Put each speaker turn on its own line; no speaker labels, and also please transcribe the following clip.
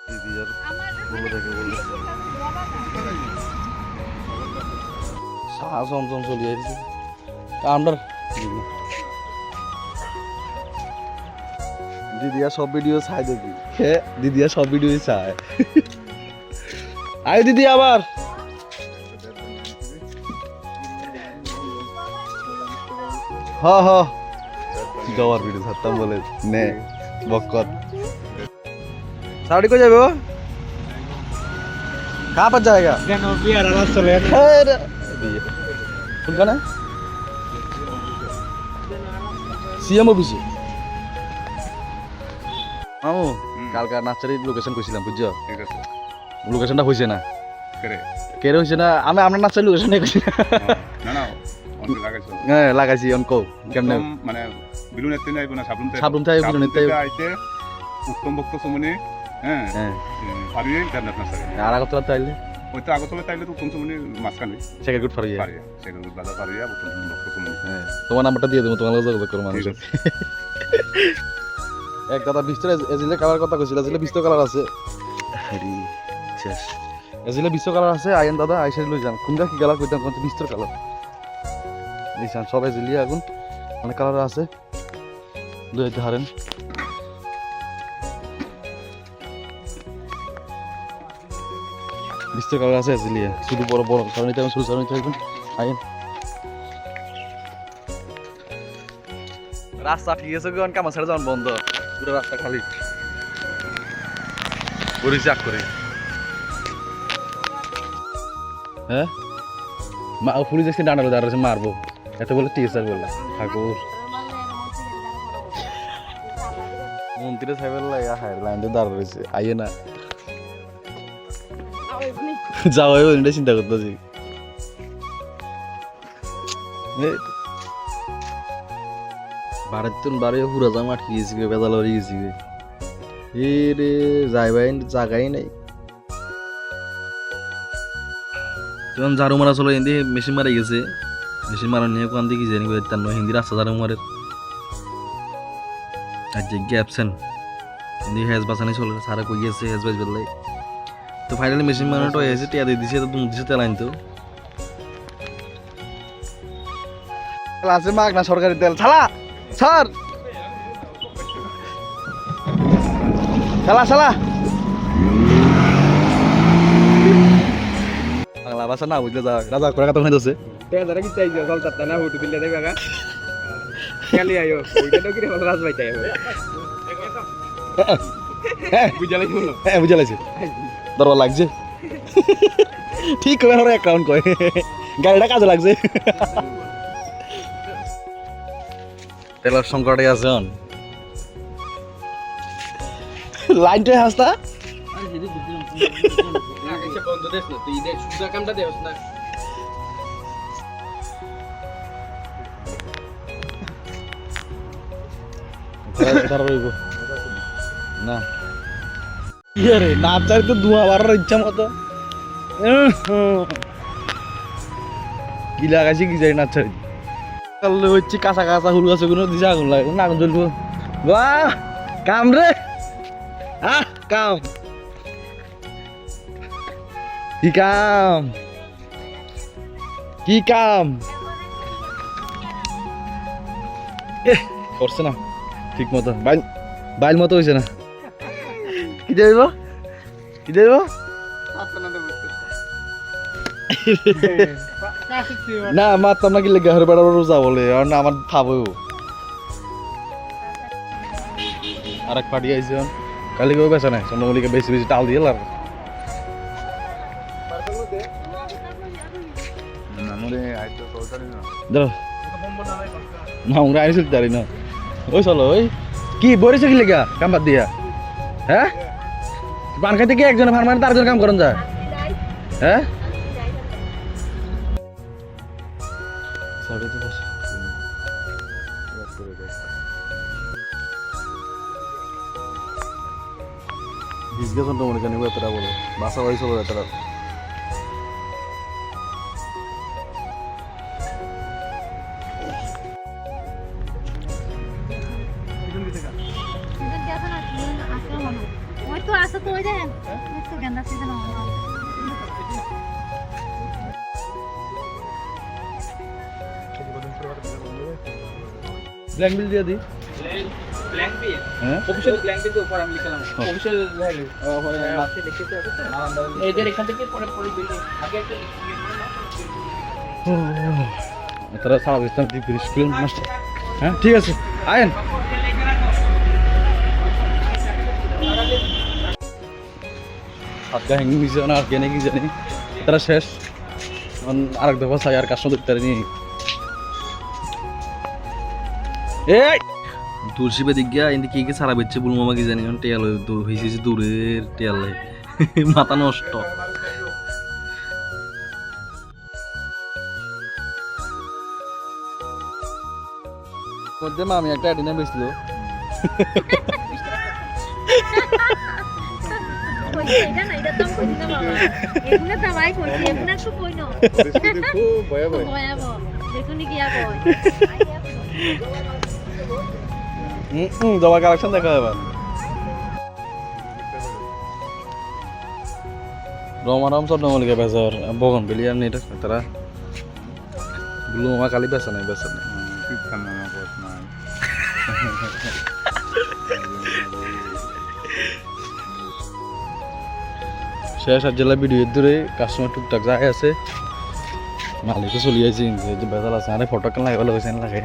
দিদি আর বলে দেখে বললে সাহা চমচম চলে যাচ্ছে আমরা দিদিয়া সব ভিডিও চাই দেখি হ্যাঁ দিদিয়া সব ভিডিও চায় আয় দিদি আবার হ হ গাওয়ার ভিডিও ছাড়তাম বলে নে বকত साड़ी को जाबे वो कहाँ पर जाएगा उनका ना सीएम ऑफिस মামু কালকার নার্সারির লোকেশন কইছিলাম বুঝছো
ঠিক আছে
লোকেশনটা হইছে না
করে
কেরে হইছে না আমি আমরা নার্সারি লোকেশন কইছি
না না অন লাগাইছো
হ্যাঁ লাগাইছি অনকো কেমনে
মানে বিলুনের তেল আইবো না
সাবলুন তাই বিলুনের তাই
আইতে উত্তম ভক্ত সমনে হ্যাঁ
হ্যাঁ
পারিয়ে জান্নাত নার্সারি
আর আগতলা তাইলে
ওই তো আগতলা তাইলে তো উত্তম সমনে মাসখানে
সেকেন্ড গুড ফারিয়া
পারিয়ে সেগুলো বাজার পারিয়ে উত্তম ভক্ত সমনে
হ্যাঁ তোমার নাম্বারটা দিয়ে দেবো তোমার লগে যোগাযোগ করো মানুষ এক দাদা বিস্তর এজিলে কালার কথা কইছিল এজিলে বিস্তর কালার আছে আরে শেষ এজিলে বিস্তর কালার আছে আইন দাদা আইসা লই যান কোনটা কি কালার কইতাম কোন বিস্তর কালার দিশান সব এজিলি আগুন অনেক কালার আছে দুই হাতে হারেন বিস্তর কালার আছে এজিলি শুধু বড় বড় কারণ এটা শুরু কারণ এটা আইন রাস্তা ঠিক আছে কোন কাম ছেড়ে যান বন্ধ পুরো রাস্তা খালি পরিচাক করে হ্যাঁ মা পুলিশ এসে ডান্ডা দাঁড়াচ্ছে মারবো এত বলে টিচার বললে ঠাকুর মন্ত্রী সাহেবের লাগা হায়ার লাইনে দাঁড়া রয়েছে আইয়ে না যাও এটা চিন্তা করতেছি বাড়ির বাড়ি পুরা জামা আটকে গেছি বেদাল হয়ে গেছি এ রে যাইবাই জায়গাই নাই তখন ঝাড়ু মারা চলো হিন্দি মেশিন মারা গেছে মেশিন মারা নিয়ে কোন দিকে জানি তার নয় হিন্দি রাস্তা ঝাড়ু মারের আর যে গ্যাপসেন হিন্দি হেজ বাঁচানি চলে সারা কই গেছে হেজ বাজ বেলাই তো ফাইনালি মেশিন মারাটা হয়েছে টিয়া দিয়ে দিছে তো তুমি দিছে তেল আনতো আছে মাগ না সরকারি তেল ছালা স্যার শালা শালা বাংলা ভাষা না বুঝলে যা রাজা করে কথা হইতাছে
তেজারা কি চাইছো চলতা না হুটু দিলে দেবে গা খালি আইও ওইটা তো কি রে রাজ ভাই চাইও বুঝালাই হলো
হ্যাঁ বুঝালাইছে দরবার লাগছে ঠিক করে হরে অ্যাকাউন্ট কয় গাড়িটা কাজে লাগছে তেলের সংকটে আছে অন লাইনটা হাসতা
বন্ধ দেশ না তুই দেখ সুদা কামটা দেস না
না ইয়ে রে নাচার তো ধোঁয়া বাড়ার ইচ্ছা মতো কি লাগাইছি কি যাই নাচারি কালে হচ্ছে কাঁচা কাঁচা হুল গাছে কোনো দিশা আগুন লাগে না আগুন জ্বলবো বাহ কাম রে আহ কাম কি কাম কি কাম করছে না ঠিক মতো বাইল মতো হয়েছে না কি দেব কি দেব না মারতাম না কি লেগে ঘরে বেড়াবো রোজা বলে আর না আমার খাবো আর এক পার্টি আইছে কালি কেউ বেচা নাই চন্দ্রমল্লিকে বেশি বেশি টাল দিয়ে লাগ না আমরা আইসি জানি না ওই চলো ওই কি বরিছে কি লেগা কাম বাদ দিয়া হ্যাঁ পান খাইতে কি একজনে ভার মানে তারজন কাম করেন যায় হ্যাঁ ভিজগে চন্দ্রমণি জানিব এতটা বলে বাসা বাড়ি চলো এতটা
ওই তো আসা তো ওই যায় দেখেন একটু গেন্দা সিজন
ব্ল্যাঙ্ক বিল দিয়ে দিই
ব্ল্যাঙ্ক বিল
হ্যাঁ
অফিশিয়াল ব্ল্যাঙ্ক বিল উপর আমি লিখলাম অফিশিয়াল ওখানে আছে দেখতে আছে এদের এখান থেকে পরে পরে বিল আগে একটা
তারা সারা দিতাম স্কুল মাস্টার হ্যাঁ ঠিক আছে আয়েন হাতটা হ্যাঙ্গি হয়েছে না আর কেনে কি জানি তারা শেষ এখন আরেক দফা চাই আর কাস্টমার দেখতে পারিনি এই তুলসী দিক গিয়া ইন্দি কি সারা বেচছে বলবো আমাকে জানি কারণ টেয়াল হয়েছে দূরের টেয়াল মাথা নষ্ট মধ্যে মামি একটা অ্যাডিনা বেচছিল
এটা না এটা তো কই না বাবা এগুলো তো ভাই কইছি এগুলো একটু কই না
খুব ভয়াবহ
ভয়াবহ দেখুন কি আর কই
জবা কালেকশন দেখা এবার রমারাম সব নমলিকে বেচার বগন বেলি আর নেই তারা গুলো মামা কালি বেচা নাই
ঠিক ঠান্ডা না বস নাই
শেষ আর জেলা ভিডিও দূরে কাস্টমার টুকটাক যায় আছে মালিকও চলি আছে যে বেজাল আছে আরে ফটো কেন লাগাই লাগাইছে লাগাই